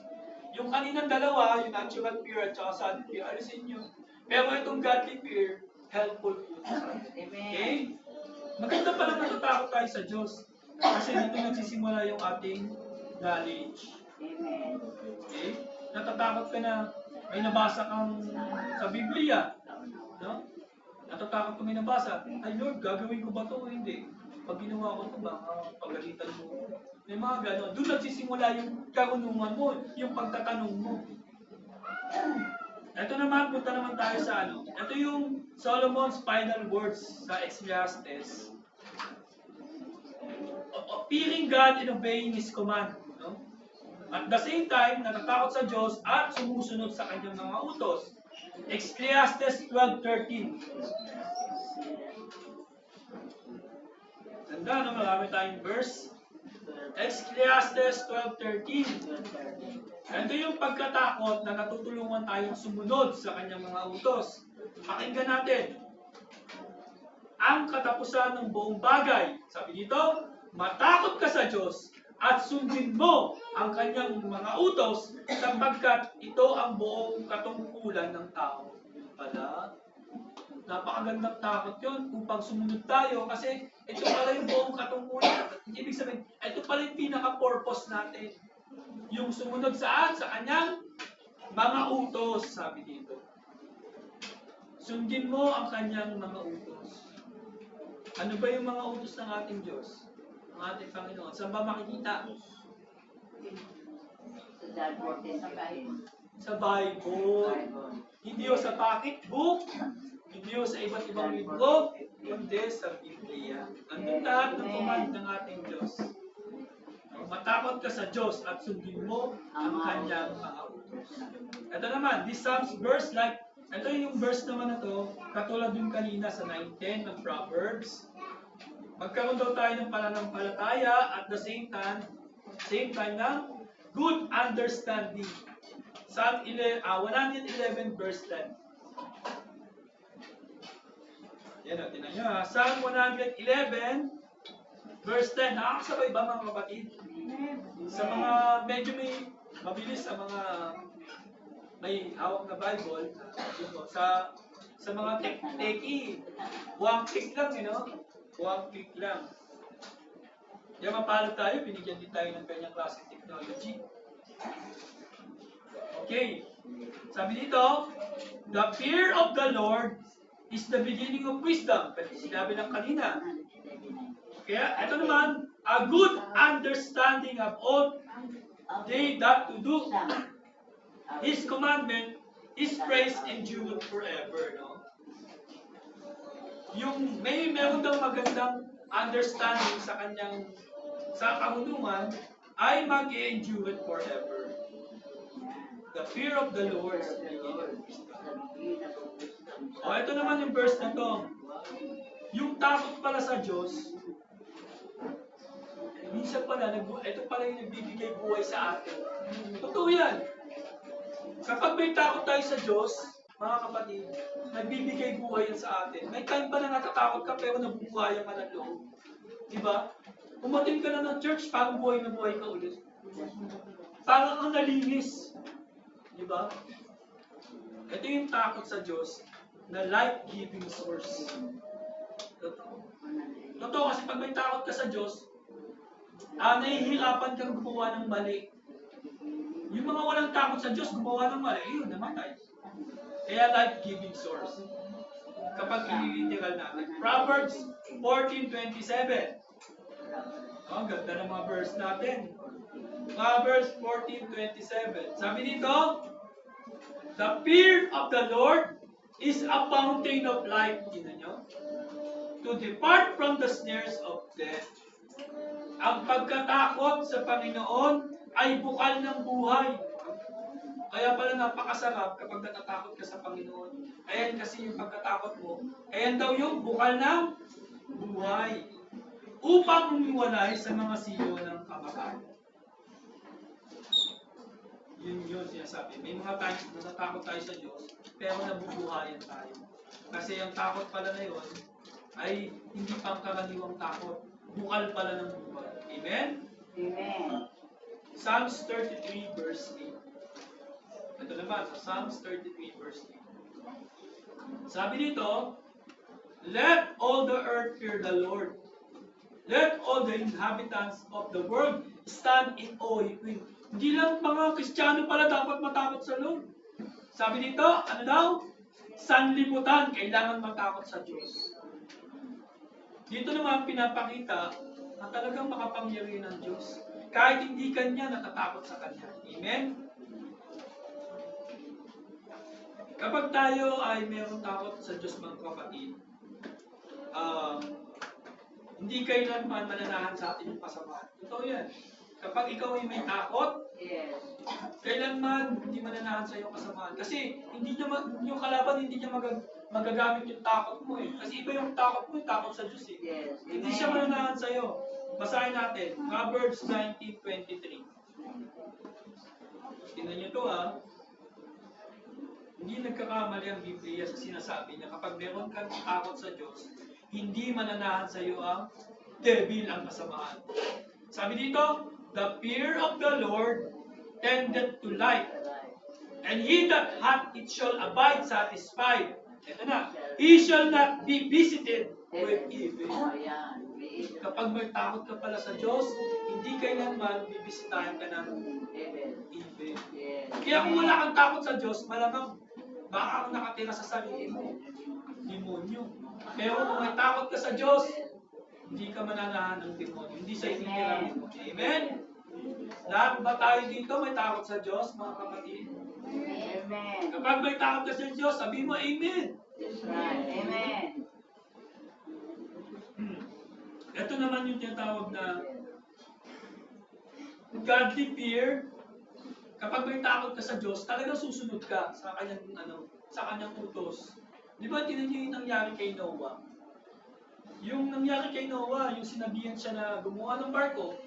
Yung kaninang dalawa, yung natural fear at saka sudden fear, alisin nyo. Pero itong godly fear, helpful po sa atin. Okay? Maganda pala natatakot tayo sa Diyos. Kasi dito nagsisimula yung ating knowledge. Amen. Okay? Natatakot ka na may nabasa kang sa Biblia. No? Natatakot ko may nabasa. Ay Lord, gagawin ko ba ito o hindi? Pag ginawa ko ito, baka pagalitan mo. May mga gano'n. Doon nagsisimula yung karunungan mo, yung pagtatanong mo. Ito naman, punta naman tayo sa ano. Ito yung Solomon's final words sa Ecclesiastes. Fearing God and obeying His command. No? At the same time, natatakot sa Diyos at sumusunod sa kanyang mga utos. Ecclesiastes 12:13. Ganda, no? Marami tayong verse. Ecclesiastes 12:13. Ito yung pagkatakot na natutulungan tayong sumunod sa kanyang mga utos. Pakinggan natin. Ang katapusan ng buong bagay. Sabi dito, matakot ka sa Diyos at sundin mo ang kanyang mga utos sapagkat ito ang buong katungkulan ng tao. Pala, napakagandang takot yun upang sumunod tayo kasi ito pala yung buong katungkulan. Ibig sabihin, ito pala yung pinaka-purpose natin. Yung sumunod saan? Sa kanyang mga utos, sabi dito. Sundin mo ang kanyang mga utos. Ano ba yung mga utos ng ating Diyos? Ang ating Panginoon? Saan ba makikita? Sa Bible. Hindi o sa pocketbook. Hindi o sa iba't ibang libro. Kundi sa Biblia. Nandun lahat ng command ng ating Diyos. Matakot ka sa Diyos at sundin mo ang kanyang mga utos. Ito naman, this Psalms verse like, ito yung verse naman na to, katulad yung kanina sa 9:10 ng Proverbs. Magkaroon daw tayo ng pananampalataya at the same time ng good understanding. Psalm 111 verse 10. Yan o, tinan nyo ha. Psalm 111 verse 10. Nakakasabay ba mga kapatid? Sa mga medyo may mabilis sa mga may hawak na Bible, sa mga teki, one click lang, one click lang. Kaya mapalad tayo, binigyan din tayo ng kanyang klaseng technology. Okay. Sabi dito, the fear of the Lord is the beginning of wisdom. Kasi sinabi ng kanina. Kaya ito naman, a good understanding of all they that to do. His commandment is praise and endure forever, no? Yung meron daw magandang understanding sa kanyang sa kahulungan ay mag-endure forever. The fear of the Lord. O, ito naman yung verse na to. Yung takot pala sa Diyos, minsan pala, ito pala yung nagbibigay buhay sa atin. Totoo yan. Kapag may takot tayo sa Diyos, mga kapatid, nagbibigay buhay yan sa atin. May time pa na natatakot ka pero nabubuhayan ka ng loob. Diba? Umatin ka na ng church, parang buhay na buhay ka ulit. Parang ang nalinis. Diba? Ito yung takot sa Diyos na life-giving source. Totoo. Totoo kasi pag may takot ka sa Diyos, nahihirapan kang gumawa ng mali. Yung mga walang takot sa Diyos, gumawa ng mali, yun, namatay. Kaya life-giving source. Kapag i-literal natin. Proverbs 14:27. Ang ganda ng mga verse natin. Proverbs 14:27. Sabi dito, the fear of the Lord is a fountain of life. Tingnan nyo. To depart from the snares of death. Ang pagkatakot sa Panginoon ay bukal ng buhay. Kaya pala napakasarap kapag natatakot ka sa Panginoon. Ayan kasi yung pagkatakot mo. Ayan daw yung bukal ng buhay. Upang umiwalay sa mga siyo ng kamatayan. Yun sinasabi. May mga times na natatakot tayo sa Diyos, pero nabubuhayan tayo. Kasi yung takot pala na yun, ay hindi pangkaraniwang takot. Bukal pala ng buhay. Amen? Amen. Psalms 33 verse 8. Ito naman, sa Psalms 33 verse 8. Sabi dito, let all the earth fear the Lord. Let all the inhabitants of the world stand in awe of Him. Hindi lang mga Kristiyano pala dapat matakot sa Lord. Sabi dito, ano daw? Sanlibutan, kailangan matakot sa Diyos. Dito naman pinapakita na talagang makapangyarihan ng Diyos. Kahit hindi kanya, natatakot sa kanya. Amen? Kapag tayo ay mayroong takot sa Diyos, mga kapatid, hindi kailanman mananahan sa atin yung kasamaan. Totoo yan. Kapag ikaw ay may takot, kailanman hindi mananahan sa iyong kasamaan. Kasi hindi niya yung kalaban hindi niya magagamit yung takot mo eh. Kasi iba yung takot mo, yung takot sa Diyos eh. Yes. Hindi siya mananahan sa iyo. Basahin natin. Proverbs 19:23. Tingnan niyo to ha. Hindi nagkakamali ang Biblia sa sinasabi niya. Kapag meron kang takot sa Diyos, hindi mananahan sa iyo ang devil, ang kasamaan. Sabi dito, the fear of the Lord tendeth to life, and he that hath it shall abide satisfied. Ito na, he shall not be visited with evil. Ayan. Kapag may takot ka pala sa Diyos, hindi kailanman bibisitahin ka ng Amen. evil. Yes. Kaya kung wala kang takot sa Diyos, malamang baka kang nakatira sa sarili mo. Demonyo. Pero kung may takot ka sa Diyos, hindi ka mananahan ng demonyo. Hindi sa itiniramin mo. Amen? Lahat ba tayo dito may takot sa Diyos, mga kapatid? Amen. Kapag may takot ka sa Diyos, sabi mo, Amen. That's right. Amen. Ito naman yung tinatawag na godly fear. Kapag may takot ka sa Diyos, talagang susunod ka sa kanyang sa kanyang utos. Di ba tinan niyo yung nangyari kay Noah? Yung nangyari kay Noah, yung sinabihan siya na gumawa ng barko,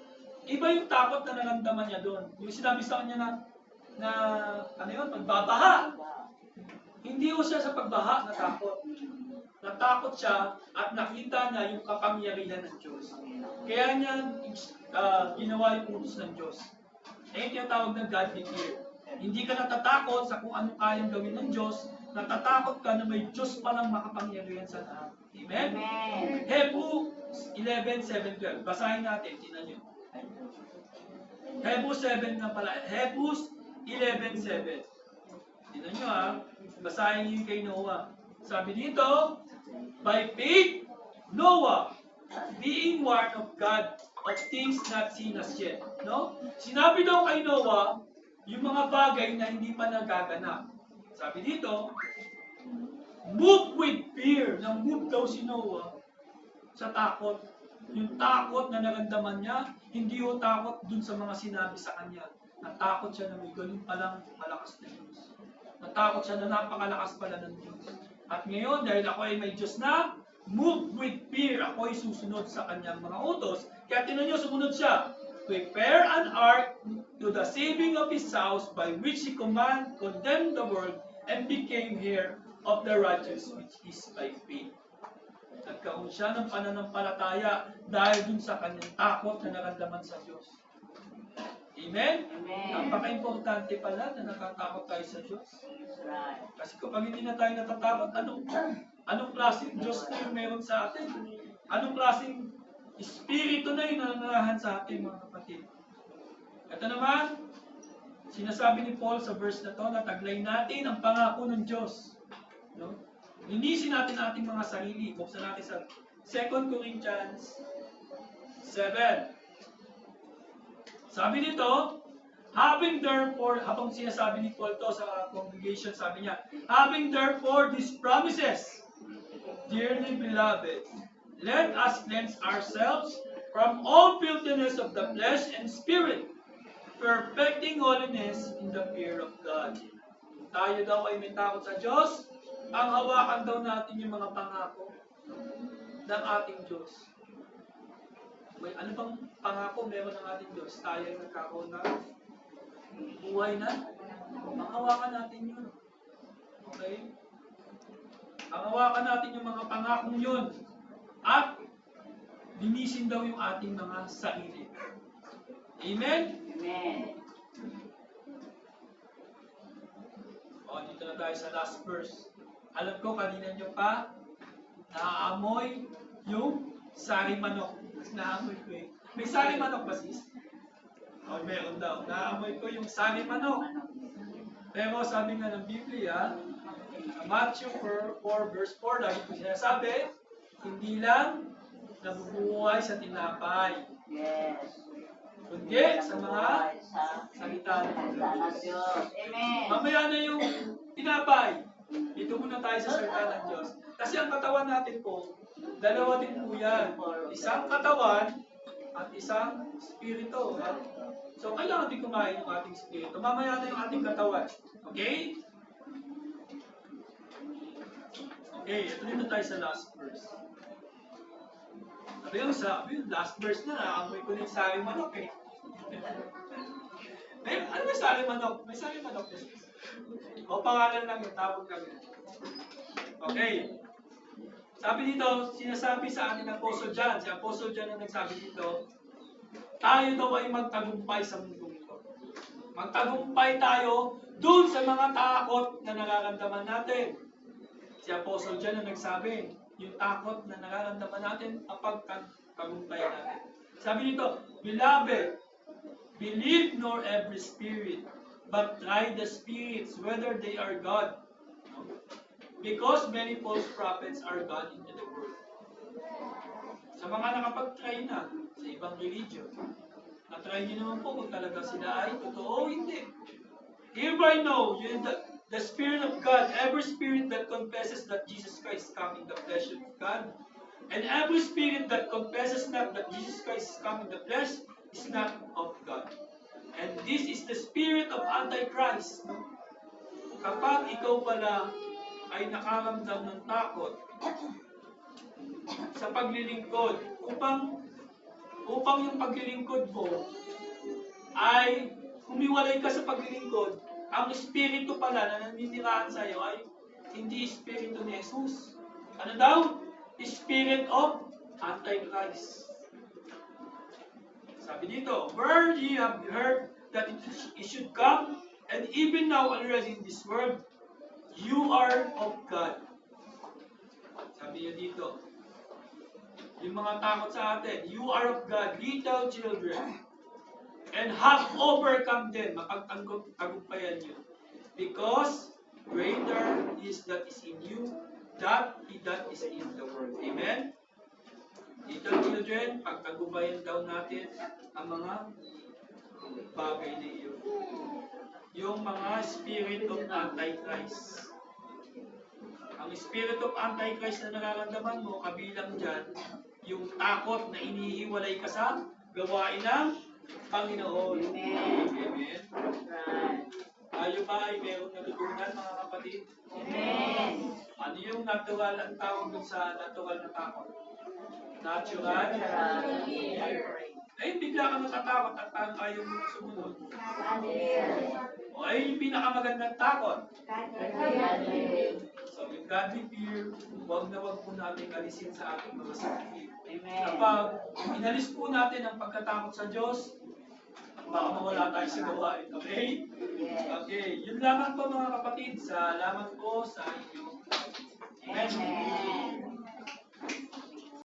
iba yung takot na naramdaman niya doon. Yung sinabi sa kanya na pagbabaha. Hindi ko siya sa pagbaha natakot. Natakot siya at nakita niya yung kapangyarihan ng Diyos. Kaya niya ginawa yung utos ng Diyos. Yung tinatawag na godly fear. Hindi ka natatakot sa kung ano kayang gawin ng Diyos, natatakot ka na may Diyos palang makapangyarihan sa lahat. Amen? Amen. Hebrews 11:7-12. Basahin natin, tingnan nyo. Hebrews 7 na pala. Hebrews 11:7. Tingnan nyo ha. Basahin nyo yung kay Noah. Sabi dito, by faith, Noah, being warned of God of things not seen as yet. No? Sinabi daw kay Noah, yung mga bagay na hindi pa nagaganap. Sabi dito, move with fear. Nang-move daw si Noah sa takot. Yung takot na naramdaman niya, hindi yung takot dun sa mga sinabi sa kanya. Natakot siya na may ganun palang malakas na Diyos. Natakot siya na napakalakas pala ng Diyos. At ngayon, dahil ako ay may Diyos na, move with fear. Ako ay susunod sa kanyang mga utos. Kaya tinan nyo, sumunod siya. Prepare an ark to the saving of his house, by which he condemned the world and became heir of the righteous, which is by faith. Nagkaroon siya ng pananampalataya dahil dun sa kanyang takot na naramdaman sa Diyos. Amen? Amen. Napaka-importante pala na natatakot tayo sa Diyos. That's right. Kasi kapag hindi na tayo natatakot, anong klaseng Diyos na yung meron sa atin? Anong klaseng Espiritu na yung nananahan sa atin, mga kapatid? Ito naman, sinasabi ni Paul sa verse na to, nataglay natin ang pangako ng Diyos. No? Linisin natin ating mga sarili. Buksan natin sa 2 Corinthians 7. Sabi nito, having therefore, habang sinasabi ni Paul to sa congregation, sabi niya, having therefore these promises, dearly beloved, let us cleanse ourselves from all filthiness of the flesh and spirit, perfecting holiness in the fear of God. Kung tayo daw ay may takot sa Diyos, ang hawakan daw natin yung mga pangako ng ating Diyos. May ano bang pangako meron ng ating Diyos? Tayo ay nagkakaroon na buhay na. Ang hawakan natin yun. Okay? Ang hawakan natin yung mga pangakong yun. At linisin daw yung ating mga sarili. Amen? Amen. O, dito na tayo sa last verse. Alam ko, kanina nyo pa, naaamoy yung sari manok. Naamoy ko eh. May sari manok ba, sis? O, meron daw. Naamoy ko yung sari manok. Pero sabi nga ng Biblia, Matthew 4 verse 4, lagi ko sinasabi, hindi lang nabubuhay sa tinapay, Yes. kundi sa mga salita ng Diyos. Amen. Mamaya na yung tinapay. Dito muna tayo sa salita ng Diyos. Kasi ang katawan natin po, dalawa din po yan. Isang katawan at isang spirito. So, kailangan din kumain yung ating spirito. Mamaya na yung ating katawan. Okay? Okay, ito dito tayo sa last verse. Yung last verse na, naamoy ko na yung saring manok eh. Ano ba saring manok? May saring manok eh. O pangalan lang yun, tawag lang yun. Okay. Sabi dito, sinasabi sa atin ng Apostle John, si Apostle John ang nagsabi dito, tayo daw ay magtagumpay sa mundong ito. Magtagumpay tayo dun sa mga takot na nararamdaman natin. Si Apostle John ang nagsabi, yung takot na nararamdaman natin, ang pagtagumpay natin. Sabi dito, Beloved, believe nor every spirit, but try the spirits, whether they are God. Because many false prophets are gone into the world. Sa mga nakapag-try na sa ibang religion, na-try nyo naman po kung talaga sila ay totoo o hindi. Hereby know you the Spirit of God, every spirit that confesses that Jesus Christ come in the flesh of God, and every spirit that confesses not that Jesus Christ is come in the flesh is not of God. And this is the spirit of Antichrist. Kapag ikaw pala ay nakaramdam ng takot sa paglilingkod, upang yung paglilingkod mo ay humiwalay ka sa paglilingkod, ang espiritu pala na naninirahan sa iyo ay hindi espiritu ni Jesus. Ano daw? Spirit of Antichrist. Sabi dito, where ye have heard that it should come, and even now already in this world, you are of God. Sabi niyo dito, yung mga takot sa atin, you are of God, little children, and have overcome them, mapagtagumpayan nyo. Because greater is that is in you, that is in the world. Amen? Little children, pagtagumpayan daw natin ang mga bagay na iyon. Yung mga spirit of Antichrist. Ang spirit of Antichrist na nararamdaman mo, kabilang dyan, yung takot na inihiwalay ka sa gawain ng Panginoon. Amen. Amen. Right. Tayo ba ay mayroong natutunan, mga kapatid? Amen. Ano yung natural, ang tawag dun sa natural na takot? Natural. Ay, bigla ka natatakot at parang ayaw mo sumunod. O ay, yung pinakamagandang takot. So, with godly fear, huwag na huwag po natin alisin sa ating mga sarili. Amen. Kapag inalis po natin ang pagkatakot sa Diyos, baka mawala tayo sa gawain. Okay? Yes. Okay. Yun lamang po mga kapatid. Salamat po sa inyo. Amen. Amen.